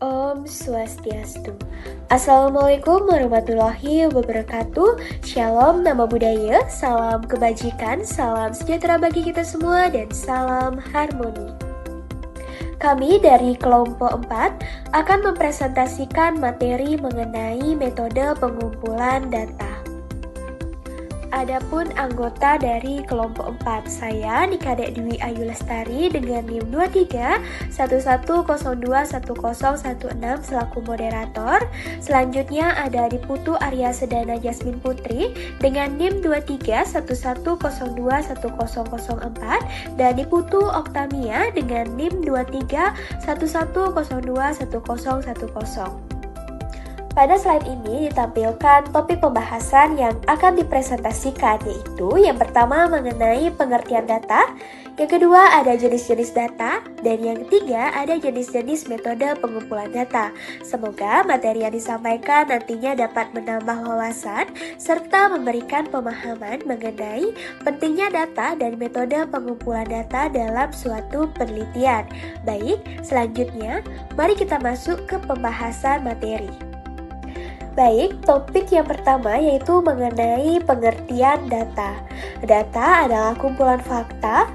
Om Swastiastu. Assalamualaikum warahmatullahi wabarakatuh. Shalom nama budaya, salam kebajikan, salam sejahtera bagi kita semua, dan salam harmoni. Kami dari kelompok 4 akan mempresentasikan materi mengenai metode pengumpulan data. Adapun anggota dari kelompok 4, saya Nikadek Dwi Ayu Lestari dengan NIM 2311021016 selaku moderator. Selanjutnya ada Diputu Arya Sedana Jasmine Putri dengan NIM 2311021004 dan Diputu Oktamia dengan NIM 2311021010. Pada slide ini ditampilkan topik pembahasan yang akan dipresentasikan, yaitu yang pertama mengenai pengertian data, yang kedua ada jenis-jenis data, dan yang ketiga ada jenis-jenis metode pengumpulan data. Semoga materi yang disampaikan nantinya dapat menambah wawasan serta memberikan pemahaman mengenai pentingnya data dan metode pengumpulan data dalam suatu penelitian. Baik, selanjutnya mari kita masuk ke pembahasan materi. Baik, topik yang pertama yaitu mengenai pengertian data. Data adalah kumpulan fakta,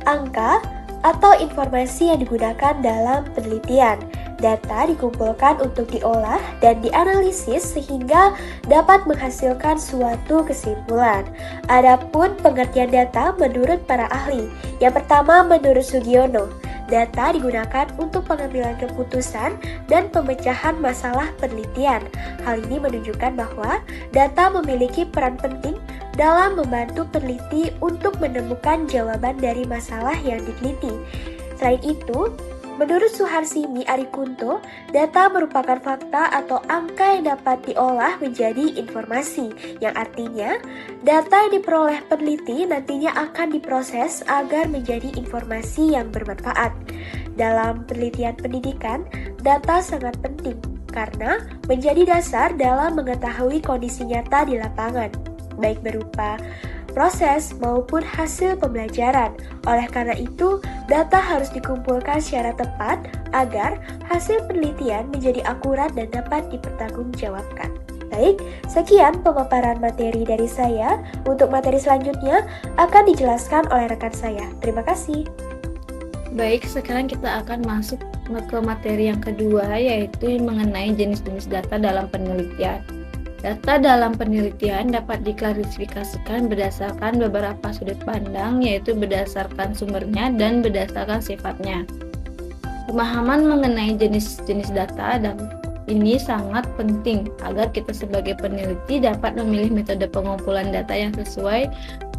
angka, atau informasi yang digunakan dalam penelitian. Data dikumpulkan untuk diolah dan dianalisis sehingga dapat menghasilkan suatu kesimpulan. Adapun pengertian data menurut para ahli. Yang pertama menurut Sugiono, data digunakan untuk pengambilan keputusan dan pemecahan masalah penelitian. Hal ini menunjukkan bahwa data memiliki peran penting dalam membantu peneliti untuk menemukan jawaban dari masalah yang diteliti. Selain itu, menurut Suharsini Arikunto, data merupakan fakta atau angka yang dapat diolah menjadi informasi, yang artinya data yang diperoleh peneliti nantinya akan diproses agar menjadi informasi yang bermanfaat. Dalam penelitian pendidikan, data sangat penting karena menjadi dasar dalam mengetahui kondisi nyata di lapangan, baik berupa proses maupun hasil pembelajaran. Oleh karena itu, data harus dikumpulkan secara tepat agar hasil penelitian menjadi akurat dan dapat dipertanggungjawabkan. Baik, sekian pemaparan materi dari saya. Untuk materi selanjutnya akan dijelaskan oleh rekan saya. Terima kasih. Baik, sekarang kita akan masuk ke materi yang kedua, yaitu mengenai jenis-jenis data dalam penelitian. Data dalam penelitian dapat diklasifikasikan berdasarkan beberapa sudut pandang, yaitu berdasarkan sumbernya dan berdasarkan sifatnya. Pemahaman mengenai jenis-jenis data dan ini sangat penting agar kita sebagai peneliti dapat memilih metode pengumpulan data yang sesuai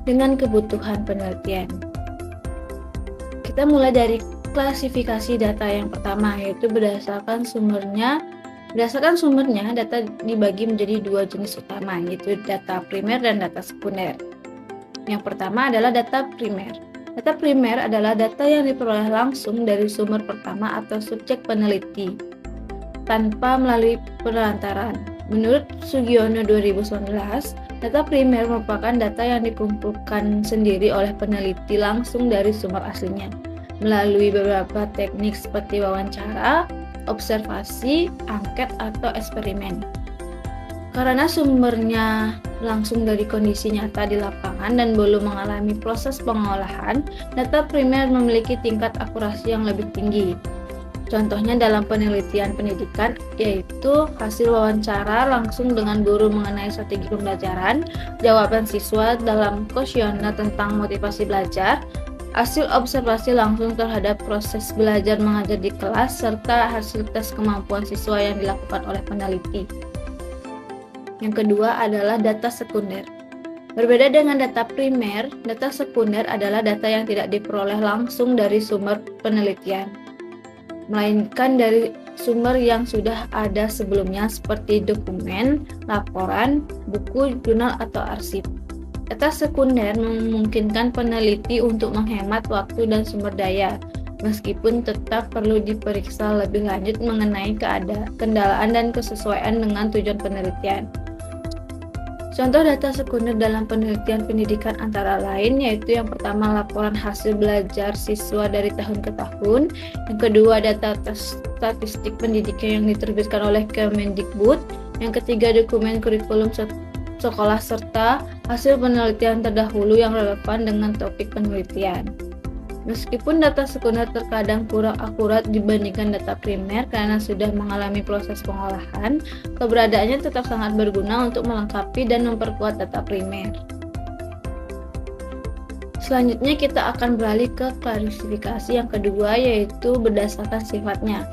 dengan kebutuhan penelitian. Kita mulai dari klasifikasi data yang pertama, yaitu berdasarkan sumbernya. Berdasarkan sumbernya, data dibagi menjadi dua jenis utama, yaitu data primer dan data sekunder. Yang pertama adalah data primer. Data primer adalah data yang diperoleh langsung dari sumber pertama atau subjek peneliti, tanpa melalui penerantaran. Menurut Sugiono 2019, data primer merupakan data yang dikumpulkan sendiri oleh peneliti langsung dari sumber aslinya, melalui beberapa teknik seperti wawancara, observasi, angket, atau eksperimen. Karena sumbernya langsung dari kondisi nyata di lapangan dan belum mengalami proses pengolahan, data primer memiliki tingkat akurasi yang lebih tinggi. Contohnya dalam penelitian pendidikan, yaitu hasil wawancara langsung dengan guru mengenai strategi pembelajaran, jawaban siswa dalam kuesioner tentang motivasi belajar, hasil observasi langsung terhadap proses belajar mengajar di kelas, serta hasil tes kemampuan siswa yang dilakukan oleh peneliti. Yang kedua adalah data sekunder. Berbeda dengan data primer, data sekunder adalah data yang tidak diperoleh langsung dari sumber penelitian, melainkan dari sumber yang sudah ada sebelumnya seperti dokumen, laporan, buku, jurnal, atau arsip. Data sekunder memungkinkan peneliti untuk menghemat waktu dan sumber daya, meskipun tetap perlu diperiksa lebih lanjut mengenai kendalaan dan kesesuaian dengan tujuan penelitian. Contoh data sekunder dalam penelitian pendidikan antara lain yaitu yang pertama laporan hasil belajar siswa dari tahun ke tahun, yang kedua data statistik pendidikan yang diterbitkan oleh Kemendikbud, yang ketiga dokumen kurikulum sekolah serta hasil penelitian terdahulu yang relevan dengan topik penelitian. Meskipun data sekunder terkadang kurang akurat dibandingkan data primer karena sudah mengalami proses pengolahan, keberadaannya tetap sangat berguna untuk melengkapi dan memperkuat data primer. Selanjutnya kita akan beralih ke klasifikasi yang kedua, yaitu berdasarkan sifatnya.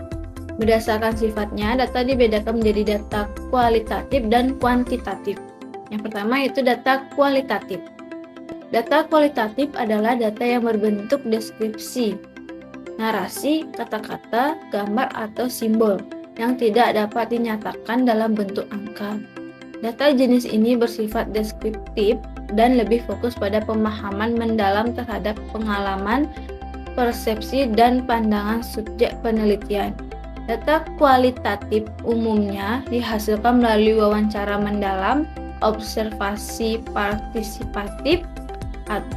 Berdasarkan sifatnya, data dibedakan menjadi data kualitatif dan kuantitatif. Yang pertama yaitu data kualitatif. Data kualitatif adalah data yang berbentuk deskripsi, narasi, kata-kata, gambar, atau simbol yang tidak dapat dinyatakan dalam bentuk angka. Data jenis ini bersifat deskriptif dan lebih fokus pada pemahaman mendalam terhadap pengalaman, persepsi, dan pandangan subjek penelitian. Data kualitatif umumnya dihasilkan melalui wawancara mendalam, observasi partisipatif,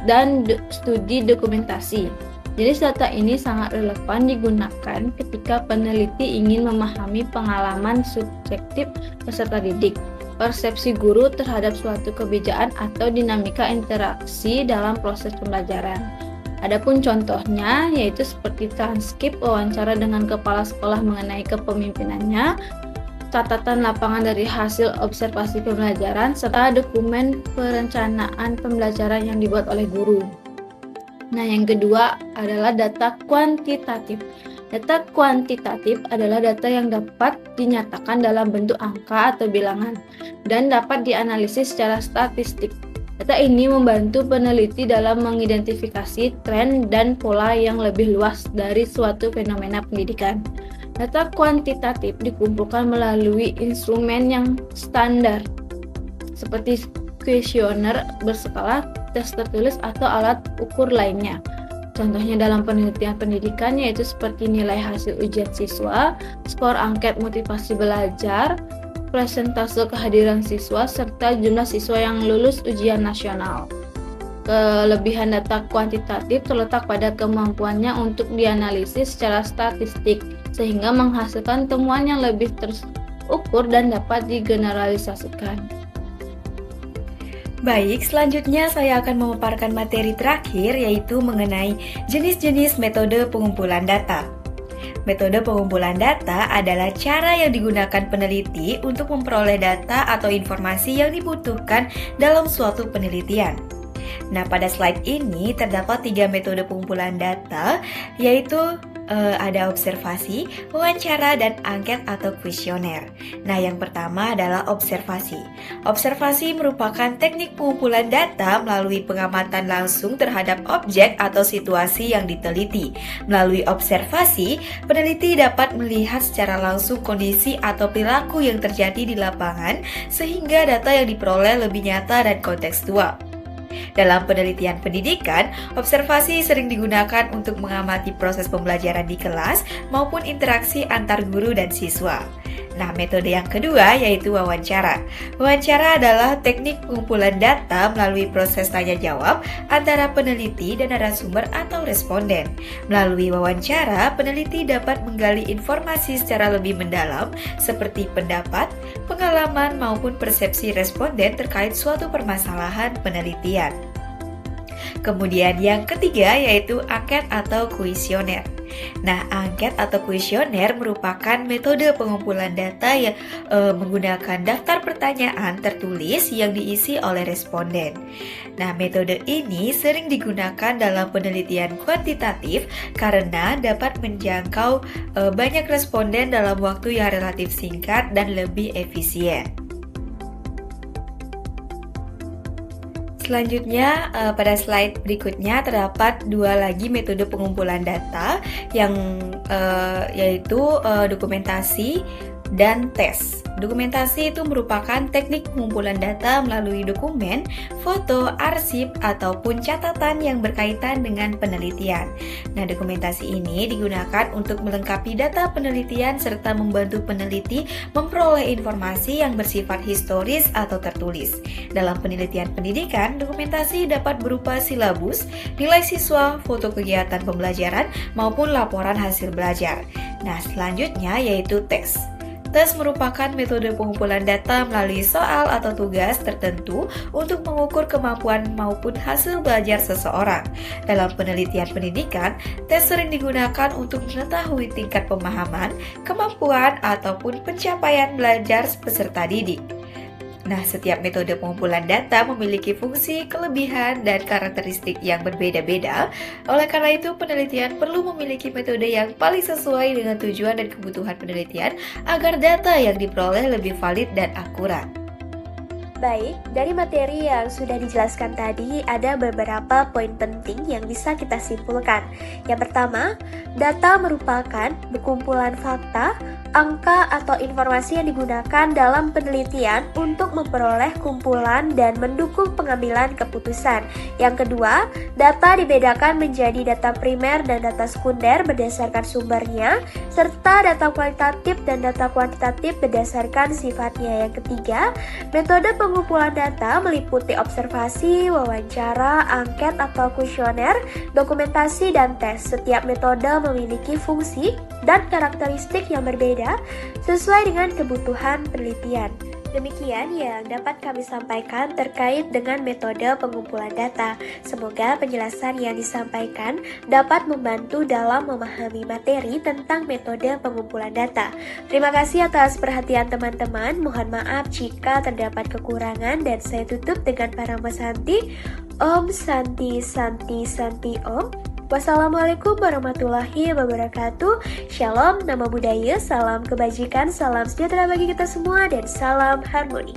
dan studi dokumentasi. Jadi data ini sangat relevan digunakan ketika peneliti ingin memahami pengalaman subjektif peserta didik, persepsi guru terhadap suatu kebijakan atau dinamika interaksi dalam proses pembelajaran. Adapun contohnya yaitu seperti transkrip wawancara dengan kepala sekolah mengenai kepemimpinannya, catatan lapangan dari hasil observasi pembelajaran, serta dokumen perencanaan pembelajaran yang dibuat oleh guru. Nah, yang kedua adalah data kuantitatif. Data kuantitatif adalah data yang dapat dinyatakan dalam bentuk angka atau bilangan dan dapat dianalisis secara statistik. Data ini membantu peneliti dalam mengidentifikasi tren dan pola yang lebih luas dari suatu fenomena pendidikan. Data kuantitatif dikumpulkan melalui instrumen yang standar, seperti kuesioner berskala, tes tertulis, atau alat ukur lainnya. Contohnya dalam penelitian pendidikan yaitu seperti nilai hasil ujian siswa, skor angket motivasi belajar, persentase kehadiran siswa, serta jumlah siswa yang lulus ujian nasional. Kelebihan data kuantitatif terletak pada kemampuannya untuk dianalisis secara statistik, sehingga menghasilkan temuan yang lebih terukur dan dapat digeneralisasikan. Baik, selanjutnya saya akan memaparkan materi terakhir yaitu mengenai jenis-jenis metode pengumpulan data. Metode pengumpulan data adalah cara yang digunakan peneliti untuk memperoleh data atau informasi yang dibutuhkan dalam suatu penelitian. Nah, pada slide ini terdapat 3 metode pengumpulan data, yaitu ada observasi, wawancara, dan angket atau kuesioner. Nah, yang pertama adalah observasi. Observasi merupakan teknik pengumpulan data melalui pengamatan langsung terhadap objek atau situasi yang diteliti. Melalui observasi, peneliti dapat melihat secara langsung kondisi atau perilaku yang terjadi di lapangan, sehingga data yang diperoleh lebih nyata dan kontekstual. Dalam penelitian pendidikan, observasi sering digunakan untuk mengamati proses pembelajaran di kelas maupun interaksi antar guru dan siswa. Nah, metode yang kedua yaitu wawancara. Wawancara adalah teknik pengumpulan data melalui proses tanya-jawab antara peneliti dan narasumber atau responden. Melalui wawancara, peneliti dapat menggali informasi secara lebih mendalam seperti pendapat, pengalaman, maupun persepsi responden terkait suatu permasalahan penelitian. Kemudian yang ketiga yaitu angket atau kuesioner. Nah, angket atau kuesioner merupakan metode pengumpulan data yang menggunakan daftar pertanyaan tertulis yang diisi oleh responden. Nah, metode ini sering digunakan dalam penelitian kuantitatif karena dapat menjangkau banyak responden dalam waktu yang relatif singkat dan lebih efisien. Selanjutnya, pada slide berikutnya terdapat 2 lagi metode pengumpulan data yang yaitu dokumentasi dan tes. Dokumentasi itu merupakan teknik pengumpulan data melalui dokumen, foto, arsip, ataupun catatan yang berkaitan dengan penelitian. Nah, dokumentasi ini digunakan untuk melengkapi data penelitian serta membantu peneliti memperoleh informasi yang bersifat historis atau tertulis. Dalam penelitian pendidikan, dokumentasi dapat berupa silabus, nilai siswa, foto kegiatan pembelajaran, maupun laporan hasil belajar. Nah, selanjutnya yaitu tes. Tes merupakan metode pengumpulan data melalui soal atau tugas tertentu untuk mengukur kemampuan maupun hasil belajar seseorang. Dalam penelitian pendidikan, tes sering digunakan untuk mengetahui tingkat pemahaman, kemampuan, ataupun pencapaian belajar peserta didik. Nah, setiap metode pengumpulan data memiliki fungsi, kelebihan, dan karakteristik yang berbeda-beda. Oleh karena itu, penelitian perlu memiliki metode yang paling sesuai dengan tujuan dan kebutuhan penelitian agar data yang diperoleh lebih valid dan akurat. Baik, dari materi yang sudah dijelaskan tadi, ada beberapa poin penting yang bisa kita simpulkan. Yang pertama, data merupakan kumpulan fakta, angka, atau informasi yang digunakan dalam penelitian untuk memperoleh kumpulan dan mendukung pengambilan keputusan. Yang kedua, data dibedakan menjadi data primer dan data sekunder berdasarkan sumbernya, serta data kualitatif dan data kuantitatif berdasarkan sifatnya. Yang ketiga, metode pengumpulan data meliputi observasi, wawancara, angket atau kuesioner, dokumentasi, dan tes. Setiap metode memiliki fungsi dan karakteristik yang berbeda sesuai dengan kebutuhan penelitian. Demikian yang dapat kami sampaikan terkait dengan metode pengumpulan data. Semoga penjelasan yang disampaikan dapat membantu dalam memahami materi tentang metode pengumpulan data. Terima kasih atas perhatian teman-teman. Mohon maaf jika terdapat kekurangan dan saya tutup dengan Parama Santi. Om Santi Santi Santi Om. Wassalamualaikum warahmatullahi wabarakatuh. Shalom, nama budaya, salam kebajikan, salam sejahtera bagi kita semua, dan salam harmoni.